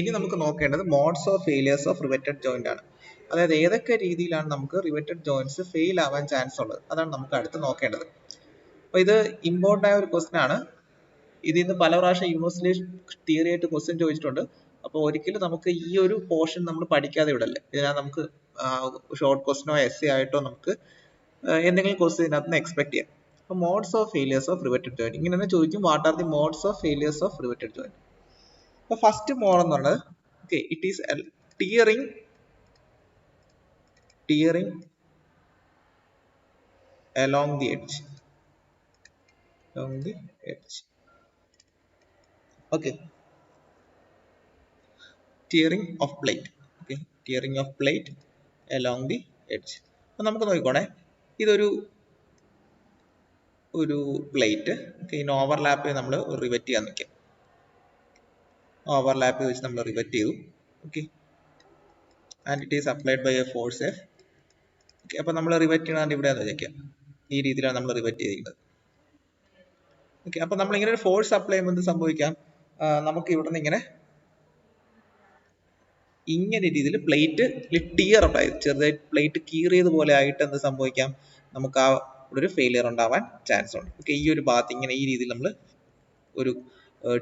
ഇനി നമുക്ക് നോക്കേണ്ടത് modes of failures of riveted joint ആണ്. അതായത് ഏതൊക്കെ രീതിയിലാണ് നമുക്ക് റിവറ്റഡ് ജോയിന്റ്സ് ഫെയിൽ ആവാൻ ചാൻസ് ഉള്ളത്, അതാണ് നമുക്ക് അടുത്ത് നോക്കേണ്ടത്. അപ്പൊ ഇത് ഇമ്പോർട്ടൻ്റ് ആയ ഒരു ക്വസ്റ്റ്യൻ ആണ്. ഇതിൽ നിന്ന് പല പ്രാവശ്യം യൂണിവേഴ്സിറ്റി തിയറി ആയിട്ട് ക്വസ്റ്റ്യൻ ചോദിച്ചിട്ടുണ്ട്. അപ്പോൾ ഒരിക്കലും നമുക്ക് ഈ ഒരു പോർഷൻ നമ്മൾ പഠിക്കാതെ വിടല്ലേ. ഇതിനകത്ത് നമുക്ക് ഷോർട്ട് ക്വസ്റ്റനോ എസ് ആയിട്ടോ നമുക്ക് എന്തെങ്കിലും ക്വസ്റ്റ്യൻ ഇതിനകത്ത് നിന്ന് എക്സ്പെക്ട് ചെയ്യാം. അപ്പോൾ modes of failures of riveted joint ഇങ്ങനെ തന്നെ ചോദിക്കും, what are the modes of failures of riveted joint. അപ്പോൾ ഫസ്റ്റ് മോഡ് എന്ന് പറയുന്നത് it is tearing along the edge. Okay, tearing of plate. Okay, tearing of plate along the edge. അപ്പോൾ നമുക്ക് നോക്കിക്കോണേ, ഇതൊരു plate. ഇതിന് ഓവർലാപ്പ് നമ്മൾ റിവെറ്റ് ചെയ്യാൻ നിൽക്കാം. ഓവർലാപ്പ് വെച്ച് നമ്മൾ റിവെറ്റ് ചെയ്തു. Okay, and it is applied by a force F. Okay, അപ്പോൾ നമ്മൾ റിവെറ്റ് ചെയ്യണത് ഇവിടെയാണെന്ന് വിചാരിക്കാം. ഈ രീതിയിലാണ് നമ്മൾ റിവെറ്റ് ചെയ്തിരിക്കുന്നത്. ഓക്കെ, അപ്പോൾ നമ്മൾ ഇങ്ങനെ ഒരു ഫോഴ്സ് അപ്ലൈ ചെയ്യുമ്പോൾ എന്ത് സംഭവിക്കാം, നമുക്ക് ഇവിടെ നിന്ന് ഇങ്ങനെ രീതിയിൽ പ്ലേറ്റ് ടിയർ ഉണ്ടായി, ചെറുതായിട്ട് പ്ലേറ്റ് കീറിയതുപോലെ ആയിട്ട് എന്ത് സംഭവിക്കാം, നമുക്ക് ആ ഒരു ഫെയിലിയർ ഉണ്ടാവാൻ ചാൻസ് ഉണ്ട്. ഓക്കെ, ഈ ഒരു ഭാഗത്ത് ഇങ്ങനെ ഈ രീതിയിൽ നമ്മൾ ഒരു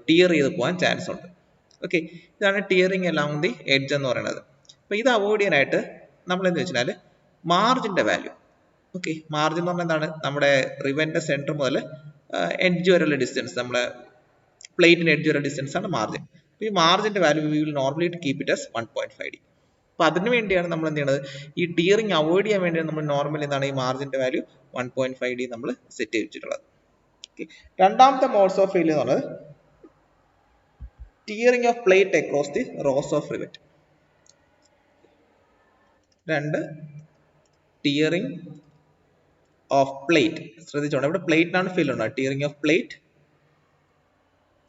ടിയർ ചെയ്ത് പോകാൻ ചാൻസ് ഉണ്ട്. ഓക്കെ, ഇതാണ് ടിയറിങ് അലോങ് ദി എഡ്ജ് എന്ന് പറയുന്നത്. അപ്പോൾ ഇത് അവോയ്ഡ് ചെയ്യാനായിട്ട് നമ്മൾ എന്ന് വെച്ചാൽ മാർജിന്റെ വാല്യൂ. ഓക്കെ, മാർജിൻ എന്ന് പറഞ്ഞാൽ എന്താണ്, നമ്മുടെ റിവന്റെ സെന്റർ മുതൽ എഡ്ജ് വരെയുള്ള ഡിസ്റ്റൻസ്, നമ്മുടെ പ്ലേറ്റിന് എഡ്ജ് വരെയുള്ള ഡിസ്റ്റൻസ് ആണ് മാർജിൻ. ഈ മാർജിന്റെ value we will normally keep it as 1.5d. അപ്പൊ അതിനു വേണ്ടിയാണ് നമ്മൾ എന്ത് ചെയ്യുന്നത്, ഈ ടിയറിങ് അവോയ്ഡ് ചെയ്യാൻ വേണ്ടിയാണ് നമ്മൾ നോർമലി എന്താണ് ഈ മാർജിന്റെ വാല്യൂ 1.5d നമ്മൾ സെറ്റ് ചെയ്തിട്ടുള്ളത്. ഓക്കെ, രണ്ടാമത്തെ മോഡ്സ് ഓഫ് ഫെയിലിയർ എന്ന് പറയുന്നത് tearing of plate across the rows of rivet. രണ്ട്, ടിയറിങ് ഓഫ് പ്ലേറ്റ്. ശ്രദ്ധിച്ചോണം, ഇവിടെ പ്ലേറ്റിനാണ് ഫെയിലിയർ ഉണ്ടാകുക. Tearing of plate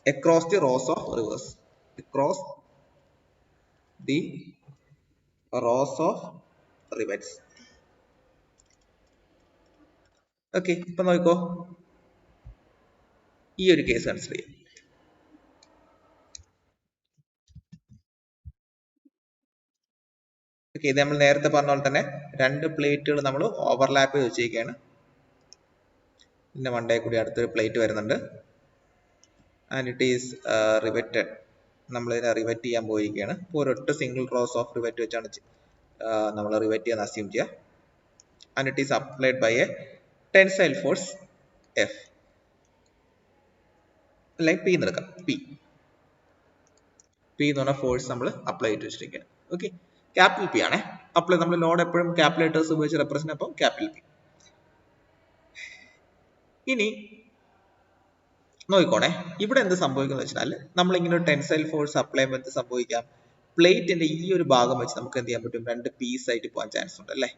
across the rows of rivers. Across the rows of rivets. Okay, ഇപ്പൊ നോക്കോ, ഈ ഒരു കേസ് കൺസിഡർ ചെയ്യാം. ഓക്കെ, ഇത് നമ്മൾ നേരത്തെ പറഞ്ഞ പോലെ തന്നെ രണ്ട് പ്ലേറ്റുകൾ നമ്മൾ ഓവർലാപ്പ് ചെയ്ത് വെച്ചിരിക്കുകയാണ്. ഇതിന്റെ മണ്ടയിൽ കൂടി അടുത്തൊരു പ്ലേറ്റ് വരുന്നുണ്ട്. And it is riveted. നമ്മൾ ഇതിനെ റിവെറ്റ് ചെയ്യാൻ പോയിരിക്കുകയാണ്. ഇപ്പോൾ ഒരൊറ്റ സിംഗിൾ റോസ് ഓഫ് റിവെറ്റ് വെച്ചാണ് നമ്മൾ റിവെറ്റ് ചെയ്യാൻ അസ്യൂം ചെയ്യുക. And it is applied by a tensile force F, അല്ലെങ്കിൽ പി എന്ന് എടുക്കാം. പി എന്ന് പറഞ്ഞ ഫോഴ്സ് നമ്മൾ അപ്ലൈ ചെയ്ത് വെച്ചിരിക്കുകയാണ്. ഓക്കെ, ക്യാപിറ്റൽ പി ആണേ അപ്ലൈ. നമ്മൾ ലോഡ് എപ്പോഴും ക്യാപിറ്റൽ ലെറ്റേഴ്സ് ഉപയോഗിച്ച് റെപ്രസെന്റ്, അപ്പം ക്യാപിറ്റൽ പി. ഇനി നോക്കിക്കോണേ, ഇവിടെ എന്ത് സംഭവിക്കുന്നത് വെച്ചാൽ നമ്മൾ ഇങ്ങനെ ഒരു ടെൻസൈൽ ഫോഴ്സ് അപ്ലൈ ചെയ്യുമ്പോൾ എന്ത് സംഭവിക്കാം, പ്ലേറ്റിന്റെ ഈ ഒരു ഭാഗം വെച്ച് നമുക്ക് എന്ത് ചെയ്യാൻ പറ്റും, രണ്ട് പീസ് ആയിട്ട് പോകാൻ ചാൻസ് ഉണ്ട് അല്ലേ.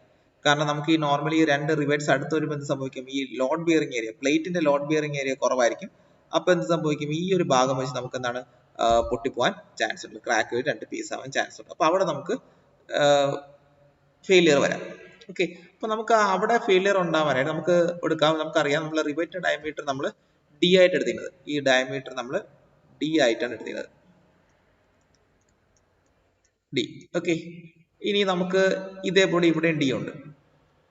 കാരണം നമുക്ക് ഈ നോർമലി രണ്ട് റിവെറ്റ്സ് അടുത്ത് വരുമ്പോൾ എന്ത് സംഭവിക്കും, ഈ ലോഡ് ബിയറിംഗ് ഏരിയ, പ്ലേറ്റിന്റെ ലോഡ് ബിയറിംഗ് ഏരിയ കുറവായിരിക്കും. അപ്പൊ എന്ത് സംഭവിക്കും, ഈ ഒരു ഭാഗം വെച്ച് നമുക്ക് എന്താണ് പൊട്ടിപ്പോവാൻ ചാൻസ് ഉണ്ട്, ക്രാക്ക് വഴി രണ്ട് പീസ് ആവാൻ ചാൻസ് ഉണ്ട്. അപ്പൊ അവിടെ നമുക്ക് ഫെയിലിയർ വരാം. ഓക്കെ, അപ്പൊ നമുക്ക് അവിടെ ഫെയിലിയർ ഉണ്ടാവാനായിട്ട് നമുക്ക് എടുക്കാം. നമുക്കറിയാം, നമ്മൾ റിവെറ്റ് ഡയമീറ്റർ നമ്മൾ ഡി ആയിട്ട് എടുത്തിരുന്നത്. ഈ ഡയമീറ്റർ നമ്മൾ ഡി ആയിട്ടാണ് എടുത്തിരുന്നത്, ഡി. ഓക്കെ, ഇനി നമുക്ക് ഇതേപോലെ ഇവിടെ ഡി ഉണ്ട്,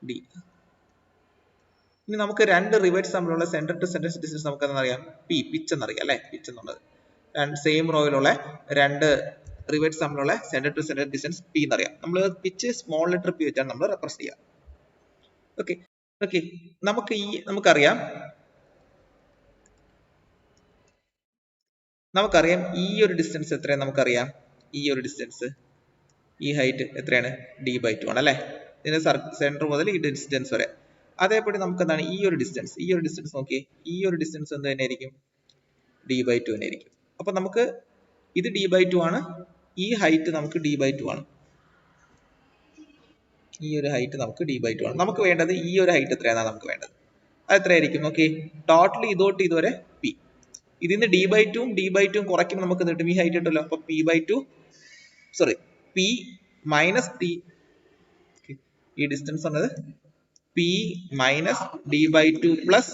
ഡി. ഇനി നമുക്ക് രണ്ട് റിവെറ്റ്സ് തമ്മിലുള്ള സെന്റർ ടു സെന്റർ ഡിസ്റ്റൻസ് നമുക്ക് എന്നറിയാം, പി, പിച്ച് എന്നറിയാം അല്ലെ. പിച്ച് എന്നുള്ളത് സെയിം റോയിലുള്ള രണ്ട് റിവെറ്റ്സ് തമ്മിലുള്ള centre to centre distance P എന്നറിയാം. നമ്മൾ പിച്ച് സ്മോൾ ലെറ്റർ പി വെച്ചാണ് നമ്മൾ റെപ്രസെന്റ് ചെയ്യുക. ഓക്കെ, ഓക്കെ, നമുക്കറിയാം ഈ ഒരു ഡിസ്റ്റൻസ് എത്രയാണ് നമുക്കറിയാം. ഈ ഒരു ഡിസ്റ്റൻസ്, ഈ ഹൈറ്റ് എത്രയാണ്, d/2 ആണ് അല്ലെ. ഇതിന്റെ സെന്റർ മുതൽ ഈ ഡിസ്റ്റൻസ് വരെ. അതേപോലെ നമുക്ക് എന്താണ് ഈ ഒരു ഡിസ്റ്റൻസ് നോക്കിയേ, ഈ ഒരു ഡിസ്റ്റൻസ് എന്ത് തന്നെ ആയിരിക്കും, d/2 തന്നെ ആയിരിക്കും. അപ്പൊ നമുക്ക് ഇത് d/2 ആണ്, ഈ ഹൈറ്റ് നമുക്ക് d/2 ആണ്, ഈ ഒരു ഹൈറ്റ് നമുക്ക് d/2 ആണ്. നമുക്ക് വേണ്ടത് ഈ ഒരു ഹൈറ്റ് എത്രയാണ് നമുക്ക് വേണ്ടത്, അത് എത്രയായിരിക്കും നോക്കി, ടോട്ടലി ഇതോട്ട് ഇതുവരെ p. ഇതിന്ന് d/2 കുറയ്ക്കുമ്പോൾ നമുക്ക് കിട്ടും ഈ ഹൈറ്റ് കിട്ടുമല്ലോ. അപ്പൊ p മൈനസ് d, ഈ ഡിസ്റ്റൻസ് എന്നത് p minus d/2 plus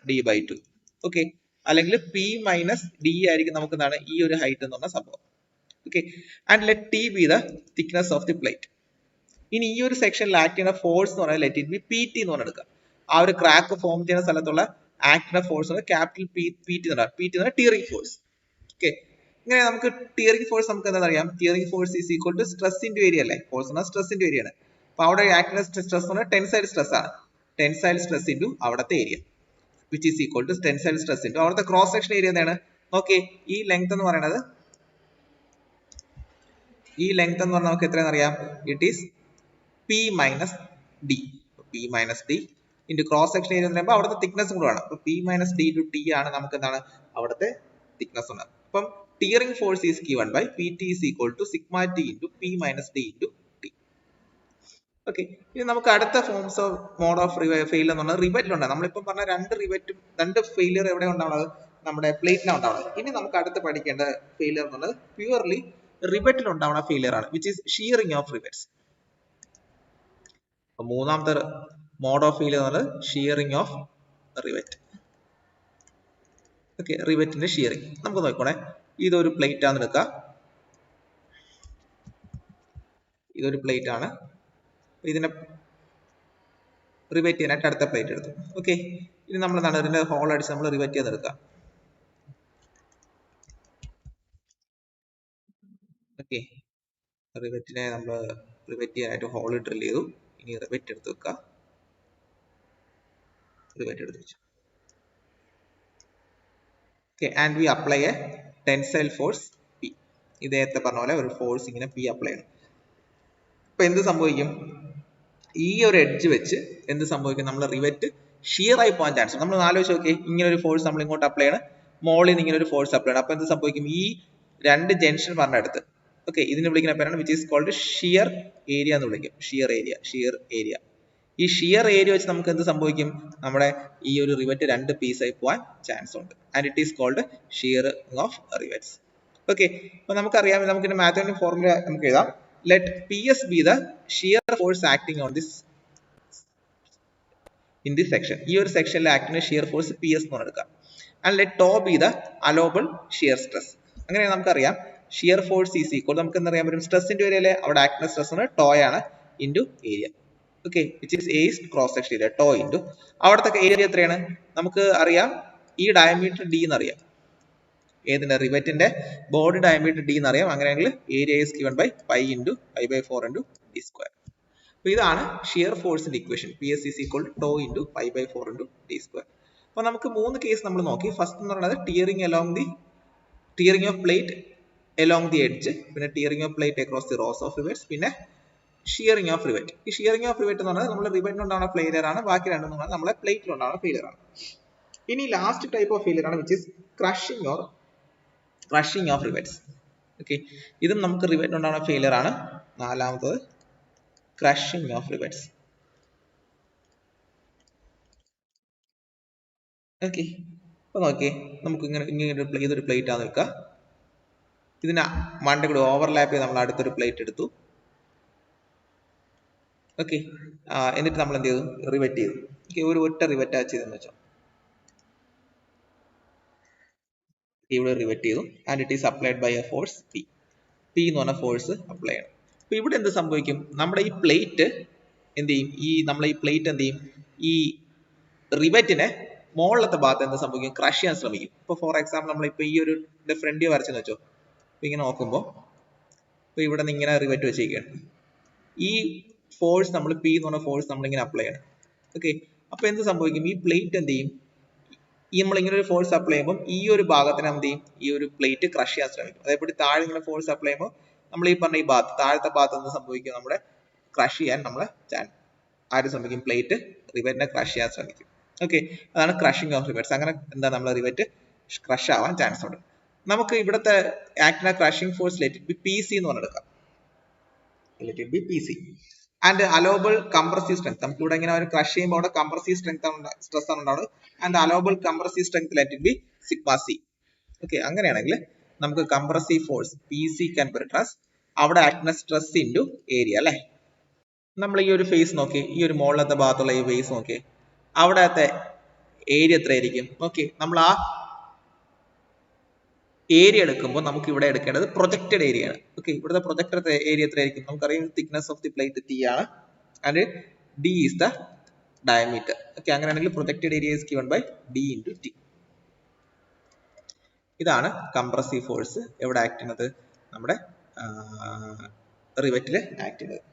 d/2. Okay, അല്ലെങ്കിൽ p മൈനസ് d ആയിരിക്കും നമുക്ക് എന്താണ് ഈ ഒരു ഹൈറ്റ് എന്ന് പറഞ്ഞ സംഭവം. Okay, and let T be the thickness of the plate. ഇനി ഈ ഒരു സെക്ഷനിൽ ആക്ട് ചെയ്യുന്ന ഫോഴ്സ് എന്ന് പറഞ്ഞാൽ let it be P T എന്ന് പറഞ്ഞെടുക്കുക. ആ ഒരു ക്രാക്ക് ഫോം ചെയ്യുന്ന സ്ഥലത്തുള്ള ആക്ട് ചെയ്യുന്ന ഫോഴ്സ് ക്യാപിറ്റൽ പി ടി എന്ന് പി ടി എന്ന് പറഞ്ഞാൽ ടിയറിംഗ് ഫോഴ്സ്. ഓക്കെ, ഇങ്ങനെ നമുക്ക് ടിയറിംഗ് ഫോഴ്സ് നമുക്ക് എന്താ അറിയാം, tearing force is equal to stress into area അല്ലേ, ഫോഴ്സ് എന്നാൽ സ്ട്രെസ് ഇൻറ്റു ഏരിയ ആണ്. അപ്പൊ അവിടെ ആക്ട് ചെയ്യുന്ന സ്ട്രെസ് എന്ന് പറഞ്ഞാൽ ടെൻസൈൽ സ്ട്രെസ് ആണ്, ടെൻസൈൽ സ്ട്രെസ് ഇൻറ്റു അവിടുത്തെ area which is equal to tensile stress into അവിടുത്തെ ക്രോസ് സെക്ഷൻ ഏരിയ എന്താണ്. ഓക്കെ, ഈ ലെങ്ത് എന്ന് പറയുന്നത് നമുക്ക് എത്രയാണെന്ന് അറിയാം, it is P minus D. P minus D into cross section area എന്ന് പറയുമ്പോൾ അവിടുത്തെ തിക്നെസ് കൂടെ വേണം. അപ്പൊ P minus D into T ആണ് നമുക്ക് എന്താണ് അവിടുത്തെ തിക്നെസ് ഉണ്ട്. അപ്പം tearing force is given by P T is equal to sigma T into P minus D into T. Okay, ഇനി നമുക്ക് അടുത്ത forms of mode of failure എന്ന് പറഞ്ഞാൽ റിവറ്റിലുണ്ട്. നമ്മളിപ്പം പറഞ്ഞ രണ്ട് ഫെയിലിയർ എവിടെ ഉണ്ടാവുന്നത്, നമ്മുടെ പ്ലേറ്റിലാണ് ഉണ്ടാവുന്നത്. ഇനി നമുക്ക് അടുത്ത് പഠിക്കേണ്ട ഫെയിലിയർ എന്നുള്ളത് പ്യുവർലി റിവറ്റിൽ ഉണ്ടാവുന്ന ഫെയിലിയർ ആണ്, which is shearing of rivets. മൂന്നാമത്തെ മോഡ് ഓഫ് ഫെയിലിയർ എന്നുള്ളത് ഷിയറിംഗ് ഓഫ് റിവറ്റ്. ഓക്കെ, റിവറ്റിന്റെ ഷിയറിംഗ് നമുക്ക് നോക്കണേ. ഇതൊരു പ്ലേറ്റ് ആണ് എടുക്കുക, ഇതൊരു പ്ലേറ്റ് ആണ്. ഇതിനെ റിവറ്റ് ചെയ്യാനായിട്ട് അടുത്ത പ്ലേറ്റ് എടുത്തു. ഓക്കെ, ഇനി നമ്മൾ എന്താണ് ഇതിന്റെ ഹോൾ അടിച്ച് നമ്മൾ റിവറ്റ് ചെയ്ത് എടുക്കുക. ഓക്കെ, റിവറ്റിനെ നമ്മൾ റിവറ്റ് ചെയ്യാനായിട്ട് ഹോൾ ഡ്രിൽ ചെയ്തു. ഇനി റിവറ്റ് എടുത്ത് വെക്കുക, റിവറ്റ് എടുത്ത് വെച്ചു. Okay, and we apply A tensile force P. ഇദ്ദേഹത്തെ പറഞ്ഞ പോലെ ഒരു ഫോഴ്സ് ഇങ്ങനെ പി അപ്ലൈ ചെയ്യണം. അപ്പൊ എന്ത് സംഭവിക്കും, ഈ ഒരു എഡ്ജ് വെച്ച് എന്ത് സംഭവിക്കും, നമ്മൾ റിവറ്റ് ഷിയർ ആയി പോകാൻ ചാൻസ്. നമ്മൾ ആലോചിച്ച് നോക്കി, ഇങ്ങനെ ഒരു ഫോഴ്സ് നമ്മൾ ഇങ്ങോട്ട് അപ്ലൈ ചെയ്യണം, മോളിൽ നിന്ന് ഇങ്ങനെ ഒരു ഫോഴ്സ് അപ്ലൈ ചെയ്യണം. അപ്പൊ എന്ത് സംഭവിക്കും, ഈ രണ്ട് ജംഗ്ഷൻ പറഞ്ഞെടുത്ത് ഓക്കെ ഇതിന് വിളിക്കുന്ന പേരാണ് which is called shear area എന്ന് വിളിക്കും. Shear area. ഈ ഷിയർ ഏരിയ വെച്ച് നമുക്ക് എന്ത് സംഭവിക്കും, നമ്മുടെ ഈ ഒരു റിവറ്റ് രണ്ട് പീസായി പോകാൻ ചാൻസ് ഉണ്ട്. And it is called shearing of rivets. Okay, അപ്പൊ നമുക്കറിയാം, നമുക്ക് മാത്തമാറ്റിക് ഫോർമുല നമുക്ക് എഴുതാം. Let P S be the shear force acting on this in this section. ഈ ഒരു സെക്ഷനിൽ acting shear force P S എന്ന് എടുക്കാം. And let tau be the allowable shear stress. അങ്ങനെ നമുക്കറിയാം ഷിയർ ഫോഴ്സ് ഈസ് ഈക്വൽ, നമുക്ക് എന്താ പറയാൻ പറ്റും, സ്ട്രെസിന്റെ ഏരിയയിലെ അവിടെ ആക്ടിങ് സ്ട്രെസ് ടോ ആണ് into area. Okay, which is A cross section area, to into അവിടുത്തെ ഏരിയ എത്രയാണ് നമുക്ക് അറിയാം, ഈ ഡയമീറ്റർ ഡി എന്നറിയാം. ഏതിന്റെ, റിവറ്റിന്റെ ബോഡി ഡയമീറ്റർ ഡി എന്നറിയാം. അങ്ങനെയെങ്കിൽ area is given by pi into pi by 4 into D square. അപ്പൊ ഇതാണ് ഷിയർ ഫോഴ്സിന്റെ equation. P S is equal to tau pi by 4 into D square. അപ്പൊ നമുക്ക് മൂന്ന് കേസ് നമ്മൾ നോക്കി. ഫസ്റ്റ് എന്ന് പറയുന്നത് tearing of plate along the edge, പിന്നെ tearing of plate across the rows of rivets, പിന്നെ ഷിയറിംഗ് ഓഫ് റിവറ്റ്. ഈ ഷിയറിംഗ് ഓഫ് റിവറ്റ് എന്ന് പറഞ്ഞാൽ നമ്മൾ റിവറ്റിനുണ്ടാവുന്ന ഫെയിലിയർ ആണ്, ബാക്കി രണ്ടും എന്ന് പറഞ്ഞാൽ നമ്മളെ പ്ലേറ്റിലുണ്ടാവുന്ന ഫെയിലിയർ ആണ്. ഇനി ലാസ്റ്റ് ടൈപ്പ് ഓഫ് ഫെയിലിയർ ആണ് which is crushing of rivets. Okay, ഇതും നമുക്ക് റിവറ്റിനുണ്ടാവുന്ന ഫെയിലിയർ ആണ്. നാലാമത്തത് ക്രഷിംഗ് ഓഫ് റിവറ്റ്സ്. ഓക്കെ, അപ്പൊ നോക്കിയേ, നമുക്ക് ഇങ്ങനെ ഇതൊരു പ്ലേറ്റ് ആണ് വെക്കുക. ഇതിനെ മണ്ട കൂടി ഓവർലാപ്പ് ചെയ്ത് നമ്മൾ അടുത്തൊരു പ്ലേറ്റ് എടുത്തു. ഓക്കെ, എന്നിട്ട് നമ്മൾ എന്ത് ചെയ്തു, റിവറ്റ് ചെയ്തു. ഓക്കെ, ഒരു ഒറ്റ റിവറ്റ് ചെയ്തെന്ന് വെച്ചോ, ഇവിടെ റിവറ്റ് ചെയ്തു. And it is applied by a force P. P എന്ന് പറഞ്ഞ ഫോഴ്സ് അപ്ലൈ ചെയ്യണം. അപ്പൊ ഇവിടെ എന്ത് സംഭവിക്കും, നമ്മുടെ ഈ പ്ലേറ്റ് എന്ത് ചെയ്യും, നമ്മളെ ഈ പ്ലേറ്റ് എന്ത് ചെയ്യും, ഈ റിവറ്റിനെ മുകളിലത്തെ ഭാഗത്ത് എന്ത് സംഭവിക്കും, ക്രഷ് ചെയ്യാൻ ശ്രമിക്കും. ഇപ്പൊ ഫോർ എക്സാമ്പിൾ നമ്മൾ ഇപ്പൊ ഈ ഒരു ഫ്രണ്ട് വ്യൂ വരച്ചെന്ന് വെച്ചോ, അപ്പൊ ഇങ്ങനെ നോക്കുമ്പോൾ ഇപ്പൊ ഇവിടെ നിന്ന് ഇങ്ങനെ റിവറ്റ് വെച്ചിരിക്കുകയാണ്. ഈ ഫോഴ്സ് നമ്മൾ പി എന്ന് പറഞ്ഞ ഫോഴ്സ് നമ്മൾ ഇങ്ങനെ അപ്ലൈ ചെയ്യണം. ഓക്കെ, അപ്പൊ എന്ത് സംഭവിക്കും, ഈ പ്ലേറ്റ് എന്ത് ചെയ്യും, നമ്മൾ ഇങ്ങനെ ഒരു ഫോഴ്സ് അപ്ലൈ ചെയ്യുമ്പോൾ ഈ ഒരു ഭാഗത്തിന് എന്ത് ചെയ്യും, ഈ ഒരു പ്ലേറ്റ് ക്രഷ് ചെയ്യാൻ ശ്രമിക്കും. അതേപോലെ താഴെ ഇങ്ങനെ ഫോഴ്സ് അപ്ലൈ ചെയ്യുമ്പോൾ നമ്മൾ ഈ പറഞ്ഞ ഈ ഭാഗത്ത് താഴത്തെ ഭാഗത്ത് എന്ത് സംഭവിക്കും, നമ്മുടെ ക്രഷ് ചെയ്യാൻ നമ്മളെ ആര് ശ്രമിക്കും, പ്ലേറ്റ് റിവറ്റിനെ ക്രഷ് ചെയ്യാൻ ശ്രമിക്കും. ഓക്കെ, അതാണ് ക്രഷിംഗ് ഓഫ് റിവറ്റ്സ്. അങ്ങനെ എന്താ നമ്മൾ റിവറ്റ് ക്രഷ് ആവാൻ ചാൻസ് ഉണ്ട്. നമുക്ക് ഇവിടുത്തെ ആക്ടിന crushing force let it be P C എന്ന് പറഞ്ഞെടുക്കാം. Let it be P C and allowable compressive strength. നമുക്ക് ഇവിടെ ഇങ്ങനെ ഒരു ക്രഷ് ചെയ്യുമ്പോൾ അവിടെ കംപ്രസീവ് സ്ട്രെസ് ആണ് ഉണ്ടാവുന്നത്. And allowable compressive strength let it B sigma C. Okay, അങ്ങനെയാണെങ്കിൽ നമുക്ക് compressive force P C can be return അവിടെ ആക്ടിന സ്ട്രെസ് ഇൻറ്റു ഏരിയ അല്ലെ. നമ്മൾ ഈ ഒരു ഫേസ് നോക്കി, ഈ ഒരു മുകളിലത്തെ ഭാഗത്തുള്ള ഈ ഫേസ് നോക്കി, അവിടത്തെ ഏരിയ എത്രയായിരിക്കും. ഓക്കെ, നമ്മൾ ഏരിയ എടുക്കുമ്പോൾ നമുക്ക് ഇവിടെ എടുക്കേണ്ടത് പ്രൊജക്റ്റഡ് ഏരിയ ആണ്. ഓക്കെ, ഇവിടുത്തെ പ്രൊജക്റ്റഡ് ഏരിയ എത്രയായിരിക്കും? നമുക്കറിയാം thickness of the plate T ആണ് and D is the diameter. Okay, അങ്ങനെയാണെങ്കിൽ projected area is given by D into T. ഇതാണ് കംപ്രസീവ് ഫോഴ്സ് എവിടെ ആക്ട് ചെയ്യുന്നത്? നമ്മുടെ റിവറ്റിൽ ആക്ട് ചെയ്യുന്നത്.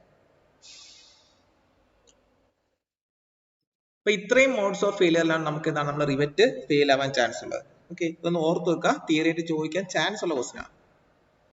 അപ്പൊ ഇത്രയും മോഡ്സ് ഓഫ് ഫെയിലിയറിലാണ് നമുക്ക് എന്താണ് നമ്മുടെ റിവറ്റ് ഫെയിൽ ആവാൻ ചാൻസ് ഉള്ളത്. ഓക്കെ, ഇതൊന്ന് ഓർത്ത് വെക്കുക, തിയറി ആയിട്ട് ചോദിക്കാൻ ചാൻസ് ഉള്ള ക്വസ്റ്റ്യൻ ആണ്.